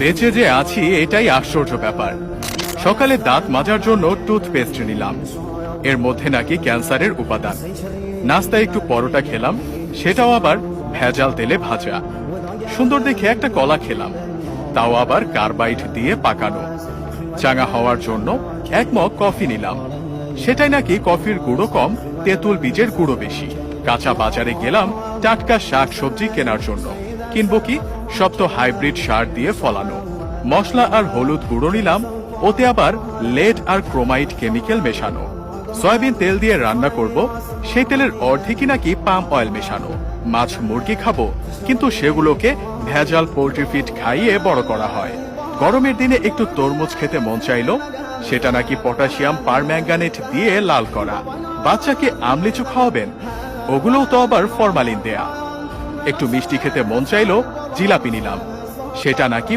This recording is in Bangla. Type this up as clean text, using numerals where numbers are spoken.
বেঁচে যে আছি এটাই আশ্চর্য ব্যাপার। সকালে দাঁত মাজার জন্য টুথপেস্ট নিলাম, এর মধ্যে নাকি ক্যান্সারের উপাদান। নাস্তায় একটু পরোটা খেলাম, সেটাও আবার ভেজাল তেলে ভাজা। সুন্দর দেখে একটা কলা খেলাম, তাও আবার কার্বাইড দিয়ে পাকানো। চাঙা হওয়ার জন্য এক মগ কফি নিলাম, সেটাই নাকি কফির গুঁড়ো কম, তেঁতুল বীজের গুঁড়ো বেশি। কাঁচা বাজারে গেলাম টাটকা শাক সবজি কেনার জন্য, কিনবো কি, সব তো হাইব্রিড সার দিয়ে ফলানো। মশলা আর হলুদ গুঁড়ো নিলাম, ওতে আবার লেড আর ক্রোমাইড কেমিক্যাল মেশানো। সয়াবিন তেল দিয়ে রান্না করব, সেই তেলের অর্ধেকই নাকি পাম অয়েল মেশানো। মাছ মুরগি খাবো, কিন্তু সেগুলোকে ভেজাল পোল্ট্রি ফিড খাইয়ে বড় করা হয়। গরমের দিনে একটু তরমুজ খেতে মন চাইলো, সেটা নাকি পটাশিয়াম পারম্যাঙ্গানেট দিয়ে লাল করা। বাচ্চাকে আমলিচু খাওয়াবেন, ওগুলোও তো আবার ফরমালিন দেয়া। একটু মিষ্টি খেতে মন চাইলো, জিলাপি নিলাম, সেটা নাকি